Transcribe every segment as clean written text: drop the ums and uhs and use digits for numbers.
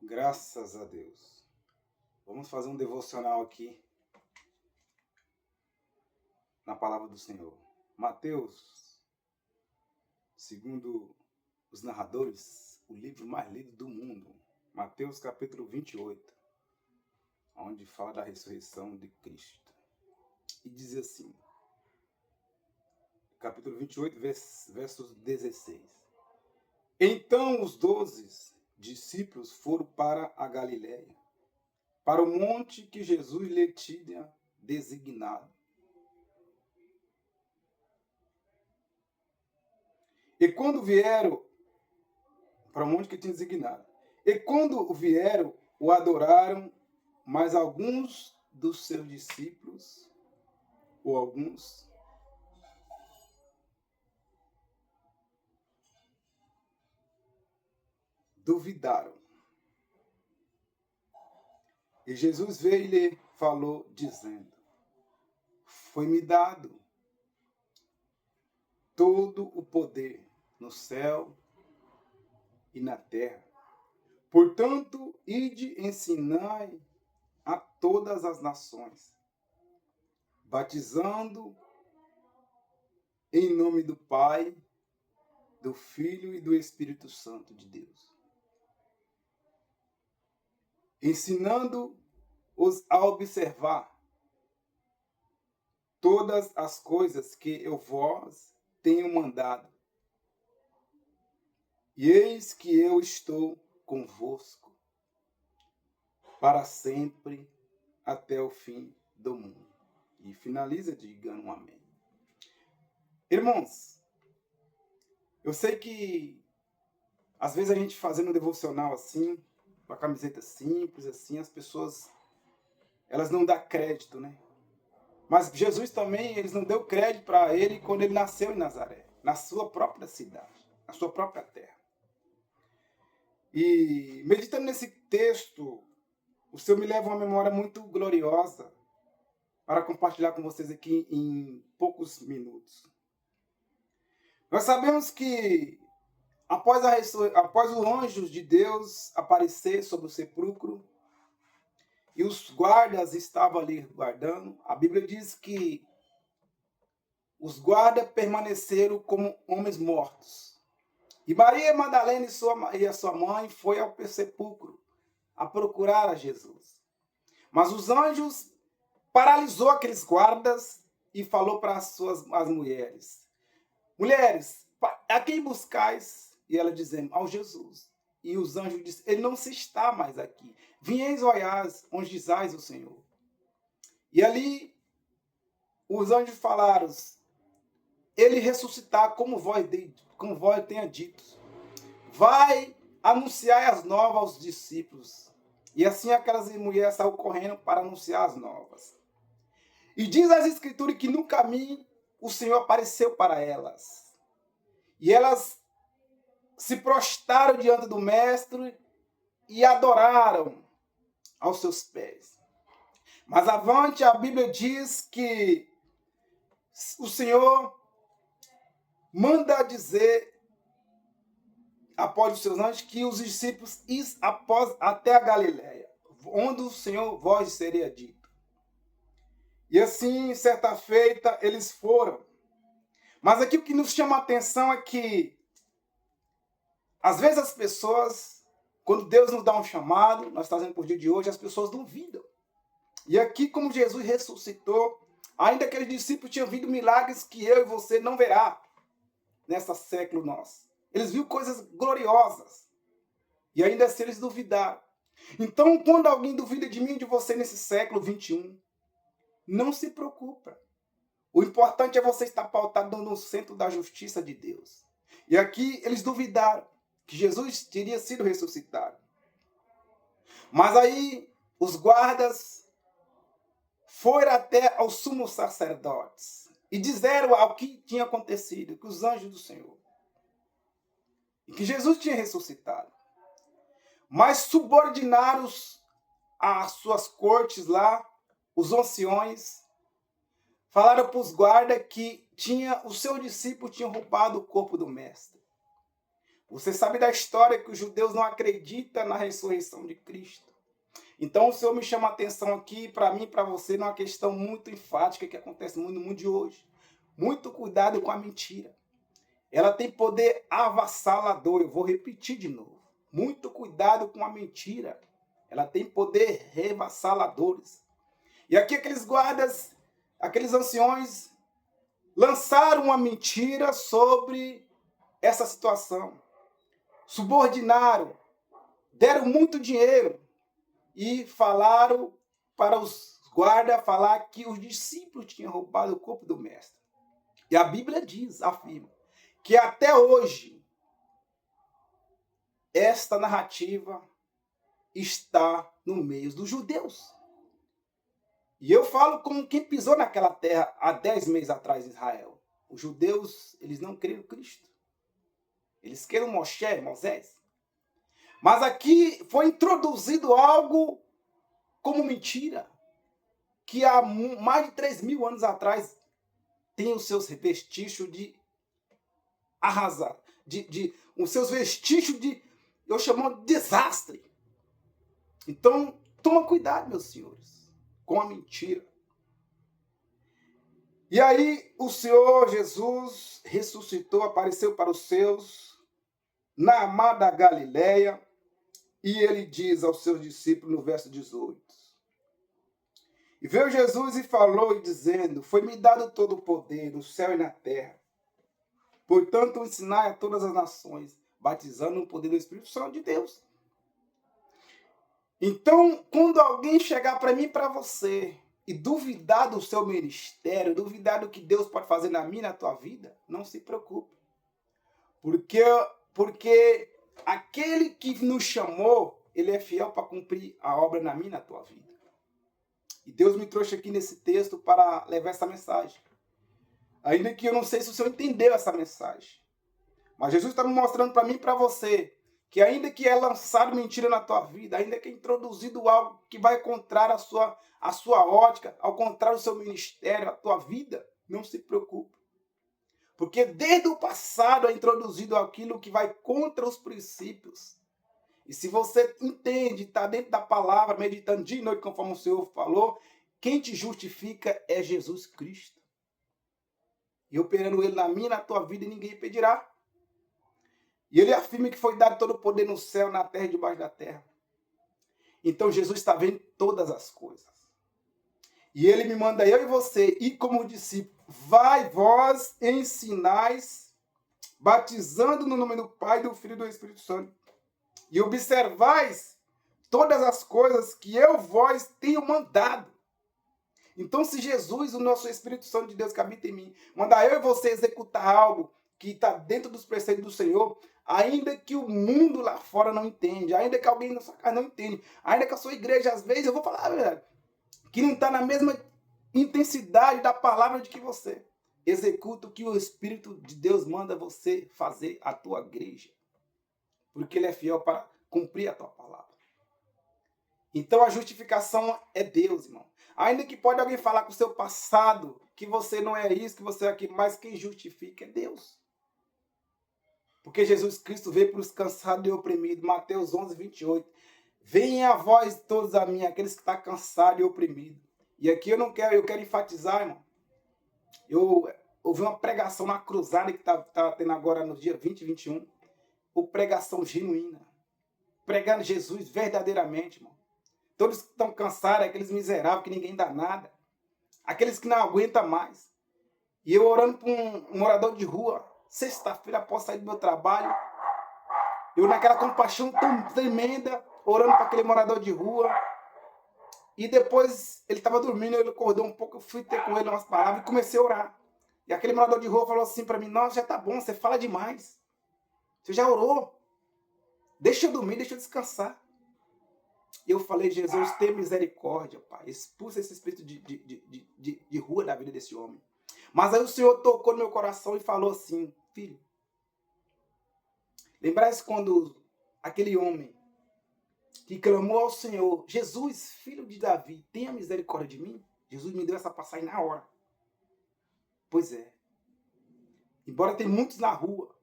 Graças a Deus. Vamos fazer um devocional aqui na palavra do Senhor. Mateus, segundo os narradores, o livro mais lido do mundo. Mateus capítulo 28, onde fala da ressurreição de Cristo. E diz assim, capítulo 28, versos 16. Então os 12 discípulos foram para a Galiléia, para o monte que Jesus lhe tinha designado. E quando vieram, para o monte que tinha designado, e quando vieram, o adoraram, mas alguns dos seus discípulos, ou alguns, duvidaram. E Jesus veio e lhe falou, dizendo, foi-me dado todo o poder no céu e na terra. Portanto, ide ensinai a todas as nações, batizando em nome do Pai, do Filho e do Espírito Santo de Deus, ensinando-os a observar todas as coisas que eu vos tenho mandado. E eis que eu estou convosco para sempre até o fim do mundo. E finaliza digando um amém. Irmãos, eu sei que às vezes a gente fazendo um devocional assim, com a camiseta simples, assim, as pessoas, elas não dão crédito, né? Mas Jesus também, eles não deu crédito para ele quando ele nasceu em Nazaré, na sua própria cidade, na sua própria terra. E meditando nesse texto, o Senhor me leva a uma memória muito gloriosa para compartilhar com vocês aqui em poucos minutos. Nós sabemos que após o anjo de Deus aparecer sobre o sepulcro, e os guardas estavam ali guardando, a Bíblia diz que os guardas permaneceram como homens mortos. E Maria Madalena e a sua mãe foi ao sepulcro a procurar a Jesus. Mas os anjos paralisou aqueles guardas e falou para as mulheres: mulheres, a quem buscais? E ela dizendo, ao Jesus. E os anjos disseram, ele não se está mais aqui. Vinheis olhais, onde dizais o Senhor. E ali os anjos falaram, ele ressuscitar como vós tenha dito. Vai anunciar as novas aos discípulos. E assim aquelas mulheres saíram correndo para anunciar as novas. E diz as escrituras que no caminho o Senhor apareceu para elas. E elas se prostraram diante do mestre e adoraram aos seus pés. Mas avante a Bíblia diz que o Senhor manda dizer após os seus anjos que os discípulos após até a Galiléia, onde o Senhor vós seria dito. E assim, certa feita, eles foram. Mas aqui o que nos chama a atenção é que às vezes as pessoas, quando Deus nos dá um chamado, nós trazendo por dia de hoje, as pessoas duvidam. E aqui, como Jesus ressuscitou, ainda aqueles discípulos tinham visto milagres que eu e você não verá nessa século nosso. Eles viram coisas gloriosas. E ainda assim eles duvidaram. Então, quando alguém duvida de mim e de você nesse século 21, não se preocupa. O importante é você estar pautado no centro da justiça de Deus. E aqui eles duvidaram que Jesus teria sido ressuscitado. Mas aí os guardas foram até aos sumos sacerdotes e disseram ao que tinha acontecido, que os anjos do Senhor, e que Jesus tinha ressuscitado. Mas subordinaram às suas cortes lá, os anciões, falaram para os guardas que os seus discípulos tinham roubado o corpo do mestre. Você sabe da história que os judeus não acreditam na ressurreição de Cristo. Então o Senhor me chama a atenção aqui, para mim e para você, numa questão muito enfática que acontece muito no mundo de hoje. Muito cuidado com a mentira. Ela tem poder avassalador, eu vou repetir de novo. Muito cuidado com a mentira. Ela tem poder avassaladores. E aqui aqueles guardas, aqueles anciões, lançaram uma mentira sobre essa situação. Subordinaram, deram muito dinheiro e falaram para os guardas falar que os discípulos tinham roubado o corpo do mestre. E a Bíblia diz, afirma, que até hoje esta narrativa está no meio dos judeus. E eu falo como quem pisou naquela terra há 10 meses atrás em Israel. Os judeus, eles não creram em Cristo. Eles queriam Moisés. Mas aqui foi introduzido algo como mentira, que há mais de 3.000 anos atrás tem os seus vestígios de arrasar, os seus vestígios de, eu chamo de desastre. Então, toma cuidado, meus senhores, com a mentira. E aí, o Senhor Jesus ressuscitou, apareceu para os seus, na amada Galileia, e ele diz aos seus discípulos no verso 18. E veio Jesus e falou, e dizendo, foi-me dado todo o poder no céu e na terra. Portanto, ensinai a todas as nações, batizando no poder do Espírito Santo de Deus. Então, quando alguém chegar para mim e para você, e duvidar do seu ministério, duvidar do que Deus pode fazer na minha e na tua vida, não se preocupe. Porque aquele que nos chamou, ele é fiel para cumprir a obra na minha e na tua vida. E Deus me trouxe aqui nesse texto para levar essa mensagem. Ainda que eu não sei se o Senhor entendeu essa mensagem. Mas Jesus está me mostrando para mim e para você que ainda que é lançado mentira na tua vida, ainda que é introduzido algo que vai contrário à sua ótica, ao contrário do seu ministério, à tua vida, não se preocupe. Porque desde o passado é introduzido aquilo que vai contra os princípios. E se você entende, está dentro da palavra, meditando dia e noite, conforme o Senhor falou, quem te justifica é Jesus Cristo. E operando ele na minha e na tua vida, ninguém impedirá. E ele afirma que foi dado todo o poder no céu, na terra e debaixo da terra. Então Jesus está vendo todas as coisas. E ele me manda, eu e você, ir como discípulo. Vai vós, ensinais, batizando no nome do Pai, do Filho e do Espírito Santo. E observais todas as coisas que eu vós tenho mandado. Então, se Jesus, o nosso Espírito Santo de Deus que habita em mim, mandar eu e você executar algo que está dentro dos preceitos do Senhor, ainda que o mundo lá fora não entende, ainda que alguém na sua casa não entende, ainda que a sua igreja, às vezes, eu vou falar a verdade, que não está na mesma intensidade da palavra de que você, executa o que o Espírito de Deus manda você fazer a tua igreja. Porque ele é fiel para cumprir a tua palavra. Então a justificação é Deus, irmão. Ainda que pode alguém falar com o seu passado, que você não é isso, que você é aquilo, mas quem justifica é Deus. Porque Jesus Cristo veio para os cansados e oprimidos. Mateus 11, 28. Venha a vós todos a mim, aqueles que estão cansados e oprimidos. E aqui eu quero enfatizar, irmão. Eu ouvi uma pregação na cruzada que está tendo agora no dia 20 e 21. Ou pregação genuína. Pregando Jesus verdadeiramente, irmão. Todos que estão cansados, aqueles miseráveis que ninguém dá nada. Aqueles que não aguentam mais. E eu orando para um morador de rua. Sexta-feira, após sair do meu trabalho. Eu naquela compaixão tão tremenda. Orando para aquele morador de rua. E depois ele estava dormindo. Ele acordou um pouco. Eu fui ter com ele umas palavras e comecei a orar. E aquele morador de rua falou assim para mim. Nossa, já tá bom. Você fala demais. Você já orou. Deixa eu dormir, deixa eu descansar. Eu falei, Jesus, tenha misericórdia, Pai. Expulsa esse espírito de rua da vida desse homem. Mas aí o Senhor tocou no meu coração e falou assim, filho, lembrai-se quando aquele homem que clamou ao Senhor, Jesus, filho de Davi, tenha misericórdia de mim? Jesus me deu essa passagem na hora. Pois é. Embora tenha muitos na rua,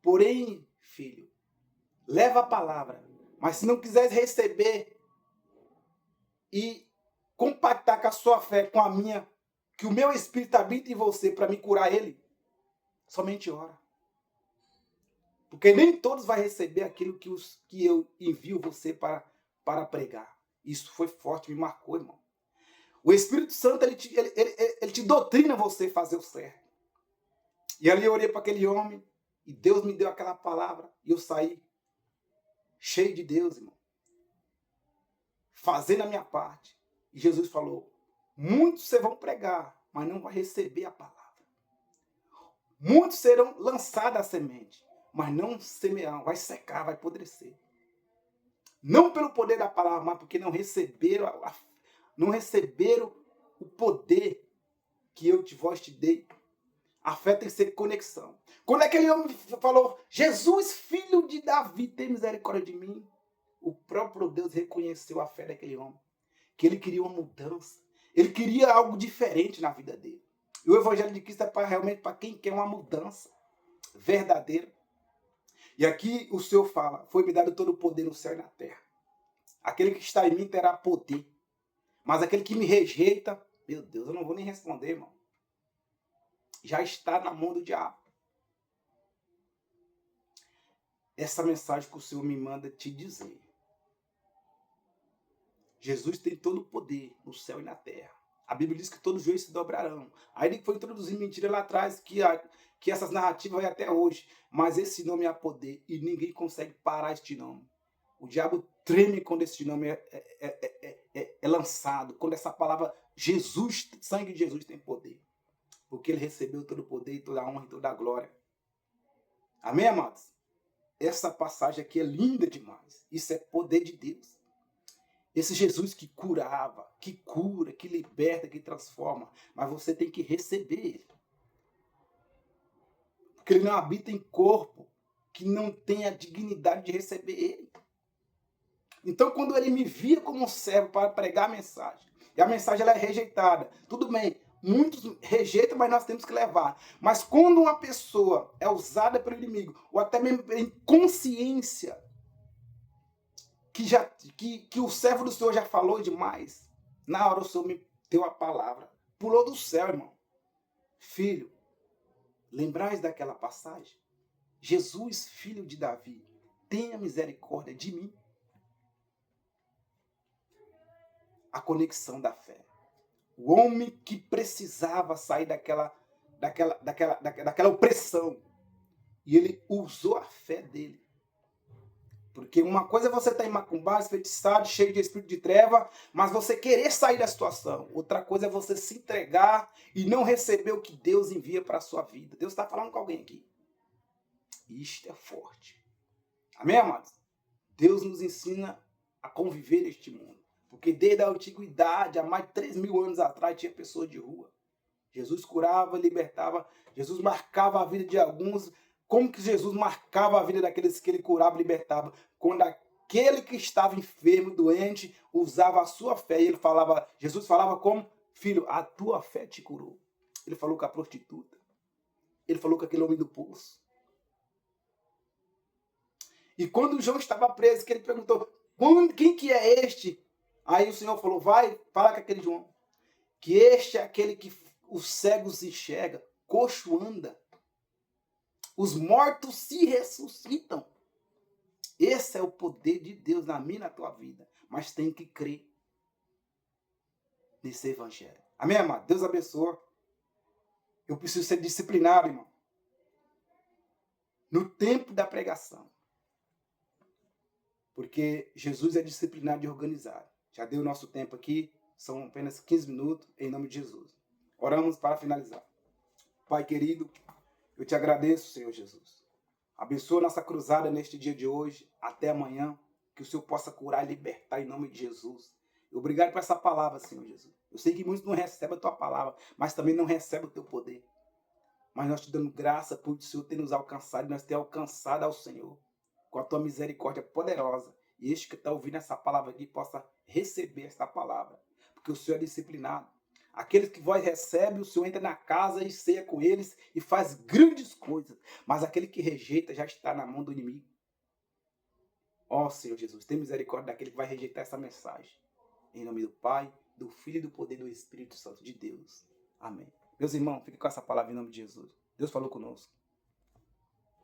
porém, filho, leva a palavra. Mas se não quiser receber e compactar com a sua fé, com a minha, que o meu Espírito habita em você para me curar ele, somente ora. Porque nem todos vão receber aquilo que eu envio você para pregar. Isso foi forte, me marcou, irmão. O Espírito Santo, ele te doutrina você fazer o certo. E ali eu orei para aquele homem, e Deus me deu aquela palavra, e eu saí cheio de Deus, irmão. Fazendo a minha parte. E Jesus falou, muitos vocês vão pregar, mas não vão receber a palavra. Muitos serão lançados à semente, mas não semearão, vai secar, vai apodrecer. Não pelo poder da palavra, mas porque não receberam o poder que eu de vós te dei. A fé tem que ser conexão. Quando aquele homem falou, Jesus, filho de Davi, tem misericórdia de mim, o próprio Deus reconheceu a fé daquele homem. Que ele queria uma mudança. Ele queria algo diferente na vida dele. E o Evangelho de Cristo é realmente para quem quer uma mudança verdadeira. E aqui o Senhor fala, foi-me dado todo o poder no céu e na terra. Aquele que está em mim terá poder. Mas aquele que me rejeita, meu Deus, eu não vou nem responder, irmão. Já está na mão do diabo. Essa mensagem que o Senhor me manda te dizer. Jesus tem todo o poder no céu e na terra. A Bíblia diz que todos os joelhos se dobrarão. Aí ele foi introduzir mentira lá atrás, que essas narrativas vai até hoje. Mas esse nome é poder e ninguém consegue parar este nome. O diabo treme quando esse nome é lançado. Quando essa palavra Jesus, sangue de Jesus tem poder. Porque ele recebeu todo o poder e toda a honra e toda a glória. Amém, amados? Essa passagem aqui é linda demais. Isso é poder de Deus. Esse Jesus que curava, que cura, que liberta, que transforma. Mas você tem que receber ele. Porque ele não habita em corpo que não tem a dignidade de receber ele. Então, quando ele me via como um servo para pregar a mensagem, e a mensagem ela é rejeitada, tudo bem, muitos rejeitam, mas nós temos que levar. Mas quando uma pessoa é usada pelo inimigo, ou até mesmo em consciência, que o servo do Senhor já falou demais, na hora o Senhor me deu a palavra, pulou do céu, irmão. Filho, lembrais daquela passagem? Jesus, filho de Davi, tenha misericórdia de mim. A conexão da fé. O homem que precisava sair daquela opressão. E ele usou a fé dele. Porque uma coisa é você estar macumbado, enfeitiçado, cheio de espírito de treva, mas você querer sair da situação. Outra coisa é você se entregar e não receber o que Deus envia para a sua vida. Deus está falando com alguém aqui. Isto é forte. Amém, amados? Deus nos ensina a conviver neste mundo. Porque desde a antiguidade, há mais de 3.000 anos atrás, tinha pessoas de rua. Jesus curava, libertava. Jesus marcava a vida de alguns. Como que Jesus marcava a vida daqueles que ele curava e libertava? Quando aquele que estava enfermo, doente, usava a sua fé. E ele falava, Jesus falava como? Filho, a tua fé te curou. Ele falou com a prostituta. Ele falou com aquele homem do poço. E quando João estava preso, que ele perguntou, quem que é este? Aí o Senhor falou, vai, fala com aquele João, que este é aquele que os cegos enxerga, coxo anda, os mortos se ressuscitam. Esse é o poder de Deus na minha e na tua vida, mas tem que crer nesse evangelho. Amém, amado? Deus abençoe. Eu preciso ser disciplinado, irmão. No tempo da pregação. Porque Jesus é disciplinado e organizado. Já deu o nosso tempo aqui, são apenas 15 minutos, em nome de Jesus. Oramos para finalizar. Pai querido, eu te agradeço, Senhor Jesus. Abençoa nossa cruzada neste dia de hoje, até amanhã, que o Senhor possa curar e libertar em nome de Jesus. Obrigado por essa palavra, Senhor Jesus. Eu sei que muitos não recebem a tua palavra, mas também não recebem o teu poder. Mas nós te damos graça por o Senhor ter nos alcançado e nós ter alcançado ao Senhor com a tua misericórdia poderosa. E este que está ouvindo essa palavra aqui possa receber essa palavra. Porque o Senhor é disciplinado. Aqueles que vós recebe, o Senhor entra na casa e ceia com eles e faz grandes coisas. Mas aquele que rejeita já está na mão do inimigo. Ó Senhor Jesus, tem misericórdia daquele que vai rejeitar essa mensagem. Em nome do Pai, do Filho e do poder do Espírito Santo de Deus. Amém. Meus irmãos, fiquem com essa palavra em nome de Jesus. Deus falou conosco.